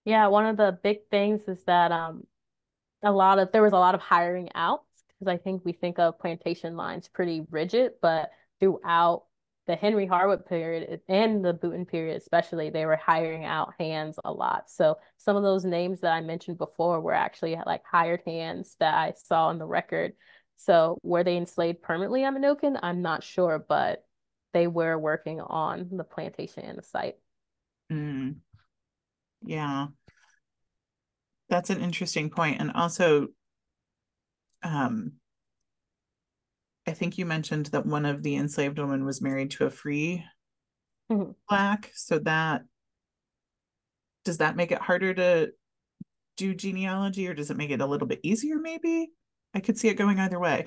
Yeah, one of the big things is that there was a lot of hiring out because I think we think of plantation lines pretty rigid, but throughout the Henry Harwood period and the Boonton period especially, they were hiring out hands a lot. So some of those names that I mentioned before were actually like hired hands that I saw in the record. So were they enslaved permanently at Menokin? I'm not sure, but they were working on the plantation and the site. Mm, yeah, that's an interesting point. And also, um, I think you mentioned that one of the enslaved women was married to a free Mhm. Black. So that does that make it harder to do genealogy, or does it make it a little bit easier, maybe? I could see it going either way.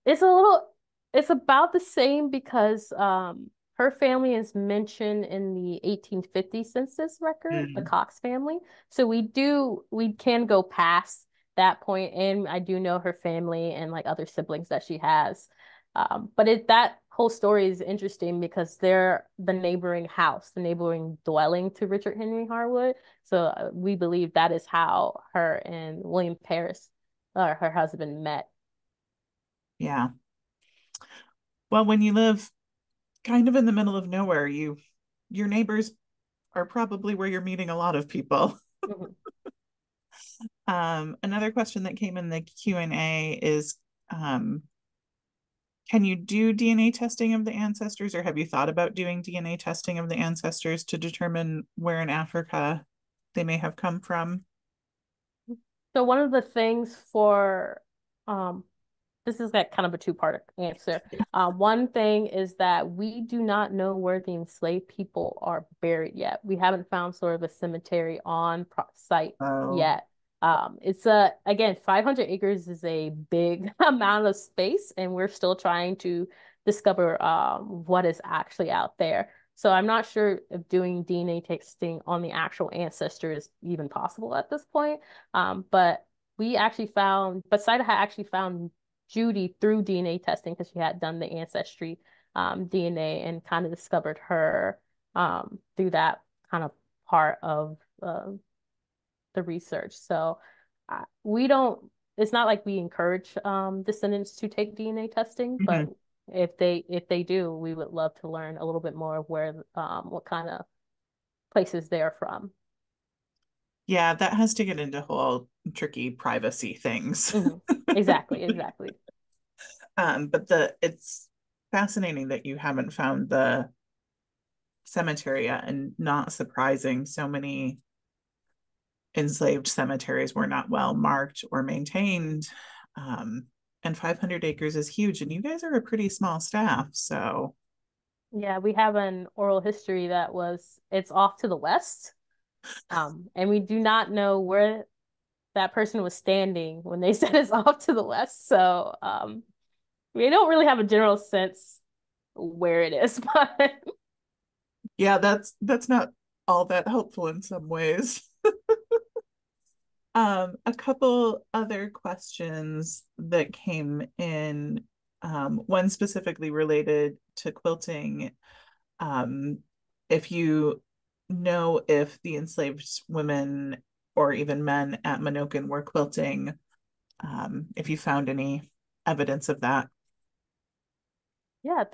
It's a little, it's about the same because her family is mentioned in the 1850 census record, the Mm, Cox family. So we can go past that point, and I do know her family and like other siblings that she has. But that whole story is interesting because they're the neighboring house, the neighboring dwelling to Richard Henry Harwood. So we believe that is how her and William Paris, her husband, met. yeah. Well, when you live kind of in the middle of nowhere, your neighbors are probably where you're meeting a lot of people. Mhm. Another question that came in the Q&A is, um, can you do DNA testing of the ancestors, or have you thought about doing DNA testing of the ancestors to determine where in Africa they may have come from? So one of the things for um this is like kind of a two-part answer. One thing is that we do not know where the enslaved people are buried yet. We haven't found sort of a cemetery on site Oh, yet. It's a again 500 acres is a big amount of space, and we're still trying to discover what is actually out there. So I'm not sure if doing DNA testing on the actual ancestor is even possible at this point. But we actually found, but Saida had actually found Judy through DNA testing because she had done the ancestry DNA and kind of discovered her through that kind of part of the research. So we don't, it's not like we encourage descendants to take DNA testing, but mhm. if they do, we would love to learn a little bit more of where what kind of places they're from. Yeah, that has to get into whole tricky privacy things. Hmm. Exactly, exactly. But it's fascinating that you haven't found the cemetery yet, and not surprising. So many enslaved cemeteries were not well marked or maintained. Um, and 500 acres is huge, and you guys are a pretty small staff. So, Yeah, we have an oral history it's off to the west. And we do not know where that person was standing when they said it's off to the west. So, we don't really have a general sense where it is, but yeah, that's not all that helpful in some ways. A couple other questions that came in, one specifically related to quilting. Um, if you know if the enslaved women or even men at Menokin were quilting, if you found any evidence of that. yeah,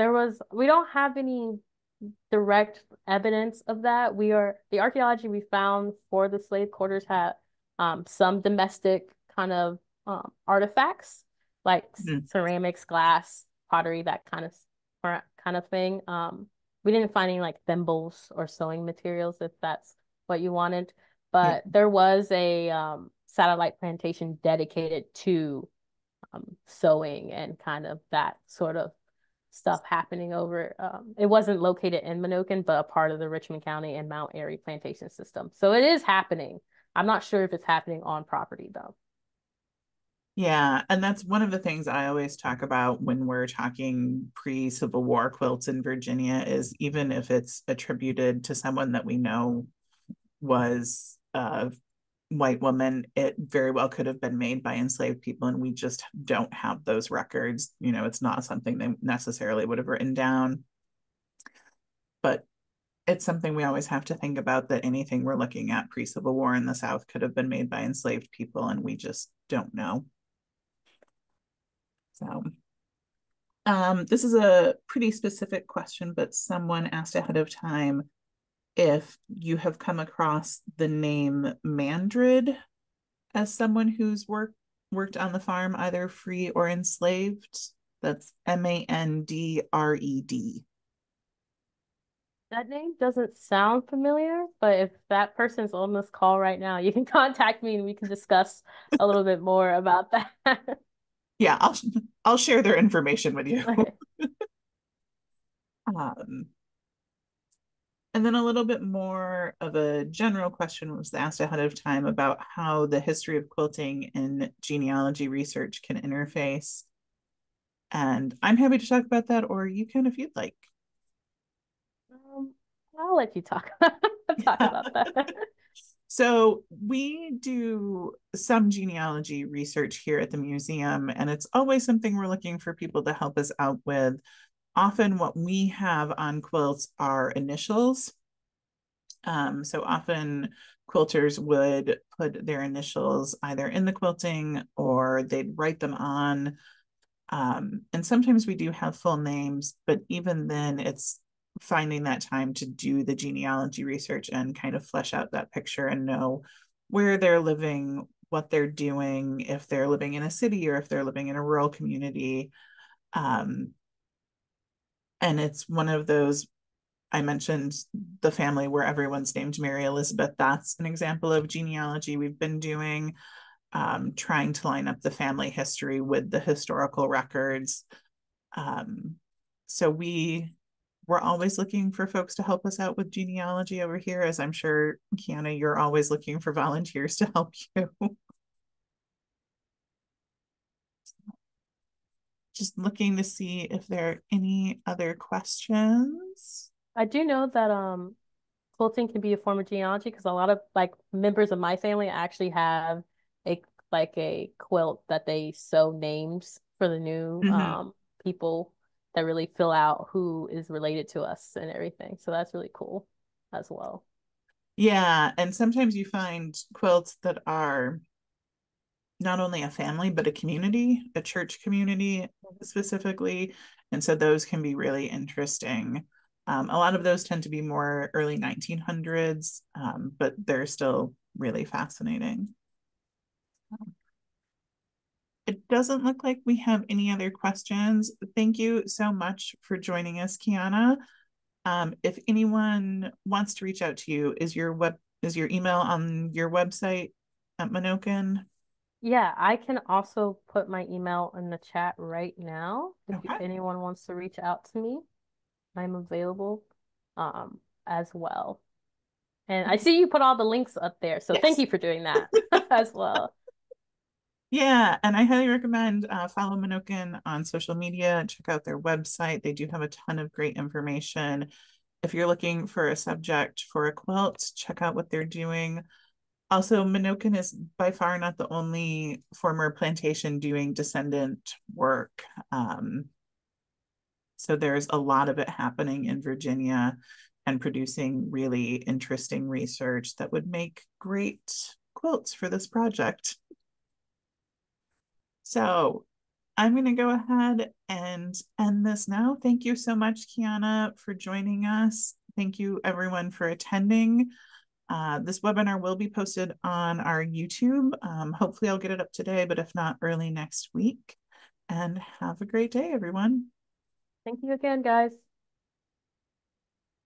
we don't have any direct evidence of that. The archaeology we found for the slave quarters had some domestic kind of artifacts like Mm. ceramics, glass, pottery, that kind of thing. We didn't find any like thimbles or sewing materials if that's what you wanted. but there was a satellite plantation dedicated to sewing and kind of that sort of stuff happening over. It wasn't located in Menokin, but a part of the Richmond County and Mount Airy plantation system. So it is happening. I'm not sure if it's happening on property though. Yeah, and that's one of the things I always talk about when we're talking pre-Civil War quilts in Virginia is even if it's attributed to someone that we know was a white woman, it very well could have been made by enslaved people, and we just don't have those records. You know, it's not something they necessarily would have written down, but it's something we always have to think about, that anything we're looking at pre-Civil War in the South could have been made by enslaved people, and we just don't know. So this is a pretty specific question, but someone asked ahead of time if you have come across the name Mandred as someone who's worked on the farm, either free or enslaved. That's Mandred. That name doesn't sound familiar, but if that person's on this call right now, you can contact me and we can discuss a little bit more about that. Yeah, I'll share their information with you. Okay. And then a little bit more of a general question was asked ahead of time about how the history of quilting and genealogy research can interface. And I'm happy to talk about that, or you can if you'd like. I'll let you talk about that. So we do some genealogy research here at the museum, and it's always something we're looking for people to help us out with. Often what we have on quilts are initials. So often quilters would put their initials either in the quilting or they'd write them on. And sometimes we do have full names, but even then it's finding that time to do the genealogy research and kind of flesh out that picture and know where they're living, what they're doing, if they're living in a city or if they're living in a rural community. And it's one of those, I mentioned the family where everyone's named Mary Elizabeth. That's an example of genealogy we've been doing, trying to line up the family history with the historical records. So we're always looking for folks to help us out with genealogy over here, as I'm sure, Kiana, you're always looking for volunteers to help you. Just looking to see if there are any other questions. I do know that quilting can be a form of genealogy because a lot of like members of my family actually have a quilt that they sew names for the new people that really fill out who is related to us and everything. So that's really cool as well. Yeah, and sometimes you find quilts that are not only a family, but a community, a church community specifically. And so those can be really interesting. A lot of those tend to be more early 1900s, but they're still really fascinating. It doesn't look like we have any other questions. Thank you so much for joining us, Kiana. If anyone wants to reach out to you, is your email on your website at Menokin? Yeah, I can also put my email in the chat right now. If Okay. anyone wants to reach out to me, I'm available as well. And I see you put all the links up there, so thank Yes. you for doing that as well. Yeah, and I highly recommend follow Menokin on social media. Check out their website. They do have a ton of great information. If you're looking for a subject for a quilt, check out what they're doing. Also, Menokin is by far not the only former plantation doing descendant work. So there's a lot of it happening in Virginia and producing really interesting research that would make great quilts for this project. So I'm going to go ahead and end this now. Thank you so much, Kiana, for joining us. Thank you, everyone, for attending. This webinar will be posted on our YouTube. Hopefully I'll get it up today, but if not, early next week. And have a great day, everyone. Thank you again, guys.